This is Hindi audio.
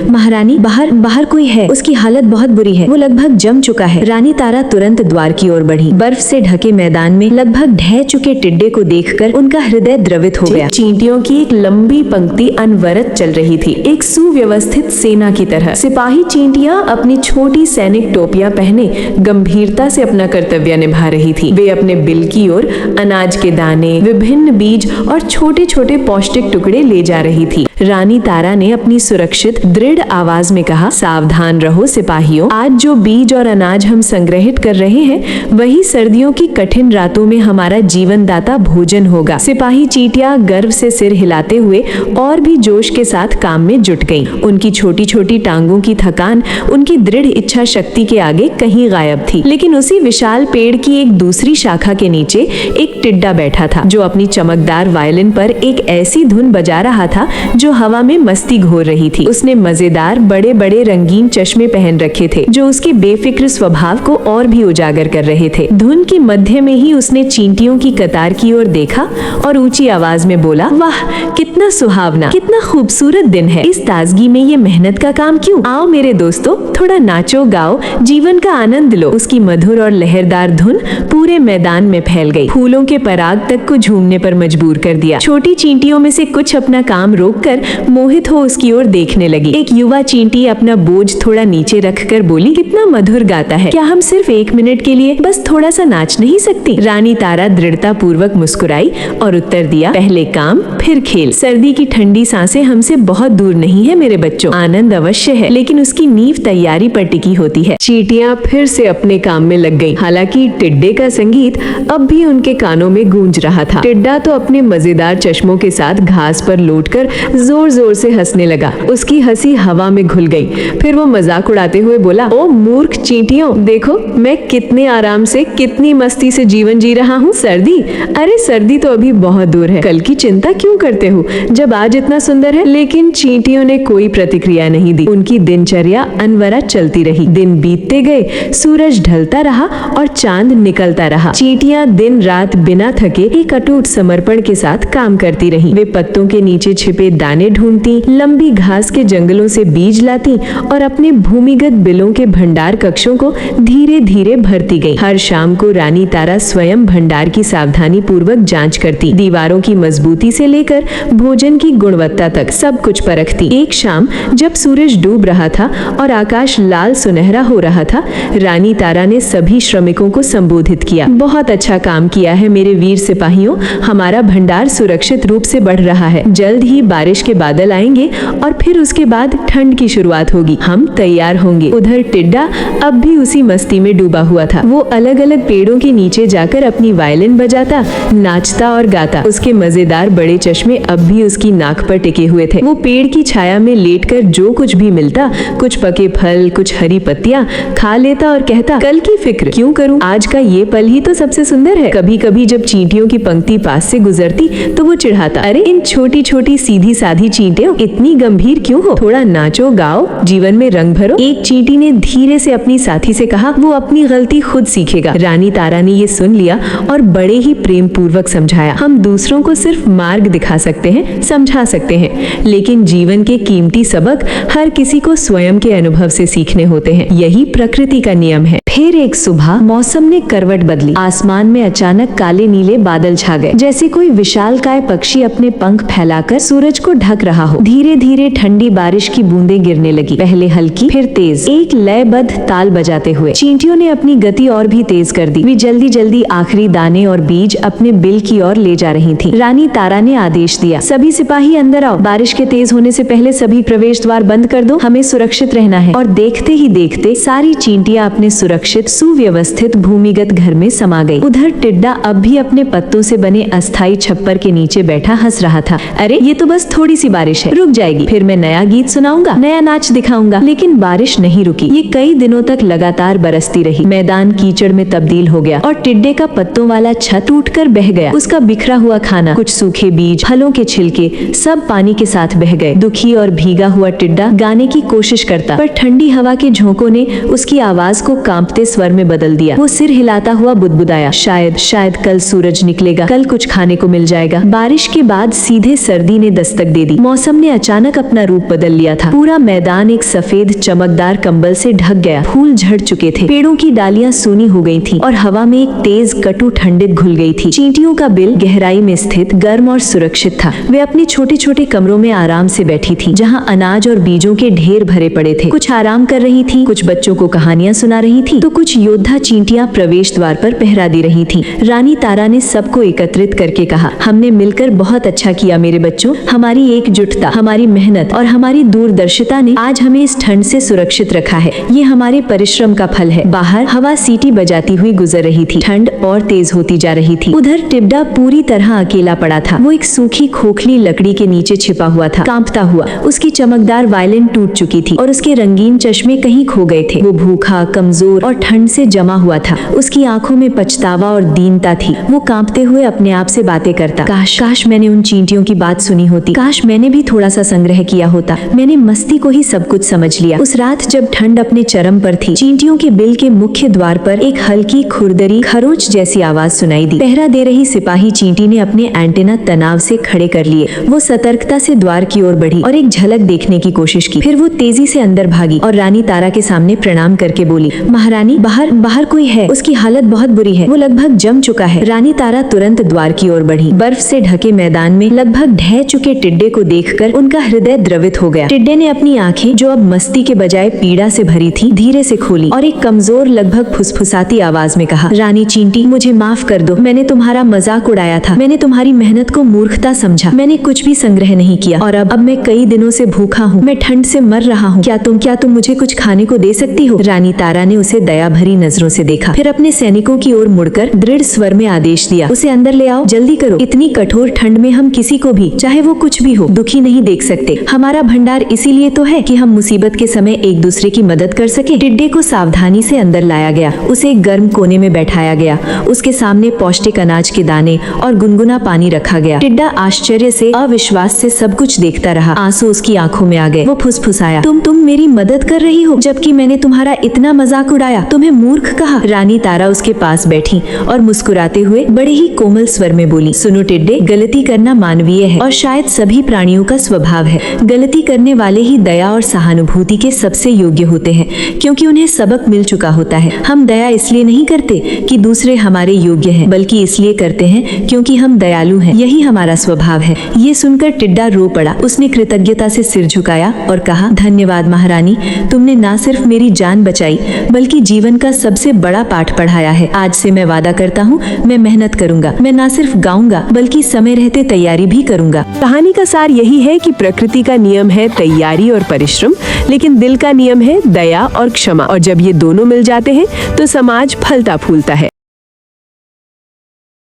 महारानी, बाहर बाहर कोई है, उसकी हालत बहुत बुरी है, वो लगभग जम चुका है। रानी तारा तुरंत द्वार की ओर बढ़ी। बर्फ से ढके मैदान में लगभग ढह चुके टिड्डे को देखकर उनका हृदय द्रवित हो गया। चींटियों की एक लंबी पंक्ति अनवरत चल रही थी, एक सुव्यवस्थित सेना की तरह। सिपाही चींटियां अपनी छोटी सैनिक टोपियां पहने गंभीरता से अपना कर्तव्य निभा रही थी। वे अपने बिल की ओर अनाज के दाने, विभिन्न बीज और छोटे छोटे पौष्टिक टुकड़े ले जा रही थी। रानी तारा ने अपनी सुरक्षित दृढ़ आवाज में कहा, सावधान रहो सिपाहियों, आज जो बीज और अनाज हम संग्रहित कर रहे हैं वही सर्दियों की कठिन रातों में हमारा जीवनदाता भोजन होगा। सिपाही चींटियां गर्व से सिर हिलाते हुए और भी जोश के साथ काम में जुट गईं। उनकी छोटी छोटी टांगों की थकान उनकी दृढ़ इच्छा शक्ति के आगे कहीं गायब थी। लेकिन उसी विशाल पेड़ की एक दूसरी शाखा के नीचे एक टिड्डा बैठा था, जो अपनी चमकदार वायलिन पर एक ऐसी धुन बजा रहा था जो हवा में मस्ती घोर रही थी। उसने मजेदार बड़े बड़े रंगीन चश्मे पहन रखे थे, जो उसके बेफिक्र स्वभाव को और भी उजागर कर रहे थे। धुन की मध्य में ही उसने चींटियों की कतार की ओर देखा और ऊंची आवाज में बोला, वाह कितना सुहावना, कितना खूबसूरत दिन है। इस ताजगी में ये मेहनत का काम क्यों? आओ मेरे दोस्तों, थोड़ा नाचो गाओ, जीवन का आनंद लो। उसकी मधुर और लहरदार धुन पूरे मैदान में फैल गई, फूलों के पराग तक को झूमने पर मजबूर कर दिया। छोटी चींटियों में से कुछ अपना काम रोककर मोहित हो उसकी ओर देखने लगी। एक युवा चींटी अपना बोझ थोड़ा नीचे रखकर बोली, कितना मधुर गाता है, क्या हम सिर्फ 1 मिनट के लिए बस थोड़ा सा नाच नहीं सकती? रानी तारा दृढ़ता पूर्वक मुस्कुराई और उत्तर दिया, पहले काम फिर खेल। सर्दी की ठंडी सांसें हमसे बहुत दूर नहीं है मेरे बच्चों। आनंद अवश्य है, लेकिन उसकी नींव तैयारी पर टिकी होती है। चींटियां फिर से अपने काम में लग गईं। हालांकि टिड्डे का संगीत अब भी उनके कानों में गूंज रहा था। टिड्डा तो अपने मजेदार चश्मों के साथ घास पर लौटकर जोर जोर से हंसने लगा। उसकी हंसी हवा में घुल गई। फिर वो मजाक उड़ाते हुए बोला, ओ मूर्ख चींटियों, देखो मैं कितने आराम से, कितनी मस्ती से जीवन जी रहा हूँ। सर्दी, अरे सर्दी तो अभी बहुत दूर है, कल की चिंता क्यों करते हो जब आज इतना सुंदर है? लेकिन चींटियों ने कोई प्रतिक्रिया नहीं दी। उनकी दिनचर्या अनवरत चलती रही। दिन बीतते गए, सूरज ढलता रहा और चांद निकलता रहा। चींटियां दिन रात बिना थके एक अटूट समर्पण के साथ काम करती रहीं। वे पत्तों के नीचे छिपे दाने ढूंढती, लंबी घास के जंगलों से बीज लाती और अपने भूमिगत बिलों के भंडार कक्षों को धीरे धीरे भरती गई। हर शाम को रानी तारा स्वयं भंडार की सावधानी पूर्वक जांच करती, दीवारों की मजबूती से लेकर भोजन की गुणवत्ता तक सब कुछ परखती। एक शाम जब सूरज डूब रहा था और आकाश लाल सुनहरा हो रहा था, रानी तारा ने सभी श्रमिकों को संबोधित किया, बहुत अच्छा काम किया है मेरे वीर सिपाहियों, हमारा भंडार सुरक्षित रूप से बढ़ रहा है। जल्द ही बारिश के बादल आएंगे और फिर उसके बाद ठंड की शुरुआत होगी, हम तैयार होंगे। उधर टिड्डा अब भी उसी मस्ती में डूबा हुआ था। वो अलग अलग पेड़ों के नीचे जाकर अपनी वायलिन बजाता, नाचता और गाता। उसके मजेदार बड़े चश्मे अब भी उसकी नाक पर टिके हुए थे। वो पेड़ की छाया में लेटकर जो कुछ भी मिलता, कुछ पके फल, कुछ हरी पत्तियां खा लेता और कहता, कल की फिक्र क्यों करूं, आज का ये पल ही तो सबसे सुंदर है। कभी कभी जब चींटियों की पंक्ति पास से गुजरती तो वो चिढ़ाता, अरे इन छोटी छोटी सीधी साधी चींटियों, इतनी गंभीर क्यों हो, थोड़ा नाचो गाओ, जीवन में रंग भरो। एक चींटी ने धीरे से अपनी साथी से कहा, वो अपनी गलती खुद सीखेगा। रानी तारा ने ये सुन लिया और बड़े ही प्रेम पूर्वक समझाया, हम दूसरों को सिर्फ मार्ग दिखा सकते हैं, समझा सकते हैं, लेकिन जीवन के कीमती सबक हर किसी को स्वयं के अनुभव से सीखने होते हैं। यही प्रकृति का नियम है। फिर एक सुबह मौसम ने करवट बदली। आसमान में अचानक काले नीले बादल छा गए, जैसे कोई विशालकाय पक्षी अपने पंख फैलाकर सूरज को ढक रहा हो। धीरे धीरे ठंडी बारिश की बूंदें गिरने लगी, पहले हल्की फिर तेज, एक लयबद्ध ताल बजाते हुए। चींटियों ने अपनी गति और भी तेज कर दी। वे जल्दी जल्दी आखिरी दाने और बीज अपने बिल की ओर ले जा रही थीं। रानी तारा ने आदेश दिया, सभी सिपाही अंदर आओ, बारिश के तेज होने से पहले सभी प्रवेश द्वार बंद कर दो, हमें सुरक्षित रहना है। और देखते ही देखते सारी चींटियां अपने सुरक्षित सुव्यवस्थित भूमिगत घर में समा गई। उधर टिड्डा अब भी अपने पत्तों से बने अस्थायी छप्पर के नीचे बैठा हंस रहा था। अरे ये तो बस थोड़ी सी बारिश है, रुक जाएगी, फिर मैं नया गीत सुनाऊंगा, नया नाच दिखाऊंगा। लेकिन बारिश नहीं रुकी। ये कई दिनों तक लगातार बरसती रही। मैदान कीचड़ में तब्दील हो गया और टिड्डे का पत्तों वाला छत टूटकर बह गया। उसका बिखरा हुआ खाना, कुछ सूखे बीज, फलों के छिलके, सब पानी के साथ बह गए। दुखी और भीगा हुआ टिड्डा गाने की कोशिश करता, पर ठंडी हवा के झोंकों ने उसकी आवाज को कांपते स्वर में बदल दिया। वो सिर हिलाता हुआ बुदबुदाया, शायद शायद कल सूरज निकलेगा, कल कुछ खाने को मिल जाएगा। बारिश के बाद सीधे सर्दी ने दस्तक दे दी। मौसम ने अचानक अपना रूप बदल लिया था। पूरा मैदान एक सफेद चमकदार कंबल से ढक गया। फूल झड़ चुके थे, पेड़ों की डालियां सूनी हो गई थीं और हवा में एक तेज कटु ठंडक घुल गई थी। चींटियों का बिल गहराई में स्थित, गर्म और सुरक्षित था। वे अपने छोटे छोटे कमरों में आराम से बैठी थी, जहां अनाज और बीजों के ढेर भरे पड़े थे। कुछ आराम कर रही थी, कुछ बच्चों को कहानियां सुना रही थी, तो कुछ योद्धा चींटियां प्रवेश द्वार पर पहरा दे रही थी। रानी तारा ने सबको एकत्रित करके कहा, हमने मिलकर बहुत अच्छा किया मेरे बच्चों। हमारी एकजुटता, हमारी मेहनत और हमारी दूरदर्शिता ने आज हमें इस ठंड से सुरक्षित रखा है। ये हमारे परिश्रम का फल है। बाहर हवा सीटी बजाती हुई गुजर रही थी। ठंड और तेज होती जा रही थी। उधर टिड्डा पूरी तरह अकेला पड़ा था। वो एक सूखी खोखली लकड़ी के नीचे छिपा हुआ था, कांपता हुआ। उसकी चमकदार वायलिन टूट चुकी थी और उसके रंगीन चश्मे कहीं खो गए थे। वो भूखा, कमजोर और ठंड से जमा हुआ था। उसकी आंखों में पछतावा और दीनता थी। वो कांपते हुए अपने आप से बातें करता, काश मैंने उन चींटियों की बात सुनी होती। काश मैंने भी थोड़ा सा संग्रह किया होता। मैंने मस्ती को ही सब कुछ समझ लिया। उस रात जब ठंड अपने चरम पर थी, चींटियों के बिल के मुख्य द्वार पर एक हल्की खुरदरी खरोच जैसी आवाज सुनाई दी। पहरा दे रही सिपाही चींटी ने अपने एंटेना तनाव से खड़े कर लिए। वो सतर्कता से द्वार की ओर बढ़ी और एक झलक देखने की कोशिश की। फिर वो तेजी से अंदर भागी और रानी तारा के सामने प्रणाम करके बोली, महारानी, बाहर कोई है। उसकी हालत बहुत बुरी है। वो लगभग जम चुका है। रानी तारा तुरंत द्वार की ओर बढ़ी। बर्फ से ढके मैदान में लगभग ढह चुके टिड्डे को देखकर उनका हृदय द्रवित हो गया। टिड्डे ने अपनी आंखें, जो अब मस्ती के बजाय पीड़ा से भरी थी, धीरे से खोली और एक कमजोर, लगभग फुसफुसाती आवाज में कहा, रानी चींटी, मुझे माफ कर दो। मैंने तुम्हारा मजाक उड़ाया था। मैंने तुम्हारी मेहनत को मूर्खता समझा। मैंने कुछ भी संग्रह नहीं किया और अब मैं कई दिनों से भूखा हूँ। मैं ठंड से मर रहा हूँ। क्या तुम मुझे कुछ खाने को दे सकती हो? रानी तारा ने उसे दया भरी नजरों से देखा, फिर अपने सैनिकों की ओर मुड़कर दृढ़ स्वर में आदेश दिया, उसे अंदर ले आओ, जल्दी करो। इतनी कठोर ठंड में हम किसी को भी, चाहे वो कुछ भी हो, दुखी नहीं देख सकते। हमारा भंडार इसीलिए तो है कि हम मुसीबत के समय एक दूसरे की मदद कर सके। टिड्डे को सावधानी से अंदर लाया गया। उसे एक गर्म कोने में बैठाया गया। उसके सामने पौष्टिक अनाज के दाने और गुनगुना पानी रखा गया। टिड्डा आश्चर्य से, अविश्वास से सब कुछ देखता रहा। आंसू उसकी आंखों में आ गए। वो फुसफुसाया, तुम मेरी मदद कर रही हो, जबकि मैंने तुम्हारा इतना मजाक उड़ाया, तुम्हें मूर्ख कहा। रानी तारा उसके पास बैठी और मुस्कुराते हुए बड़े ही कोमल स्वर में बोली, सुनो टिड्डे, गलती करना मानवीय है और शायद सभी प्राणियों का स्वभाव है। गलती करने वाले ही दया और सहानुभूति के सबसे योग्य होते हैं, क्योंकि उन्हें सबक मिल चुका होता है। हम दया इसलिए नहीं करते कि दूसरे हमारे योग्य हैं, बल्कि इसलिए करते हैं क्योंकि हम दयालु हैं। यही हमारा स्वभाव है। ये सुनकर टिड्डा रो पड़ा। उसने कृतज्ञता से सिर झुकाया और कहा, धन्यवाद महारानी, तुमने ना सिर्फ मेरी जान बचाई, बल्कि जीवन का सबसे बड़ा पाठ पढ़ाया है। आज से मैं वादा करता हूँ, मैं मेहनत करूंगा। मैं ना सिर्फ गाऊंगा, बल्कि समय रहते तैयारी भी करूंगा। कहानी का सार यही है कि प्रकृति का नियम है तैयारी और परिश्रम, लेकिन दिल का नियम है दया और क्षमा। और जब ये दोनों मिल जाते हैं तो समाज फलता फूलता है।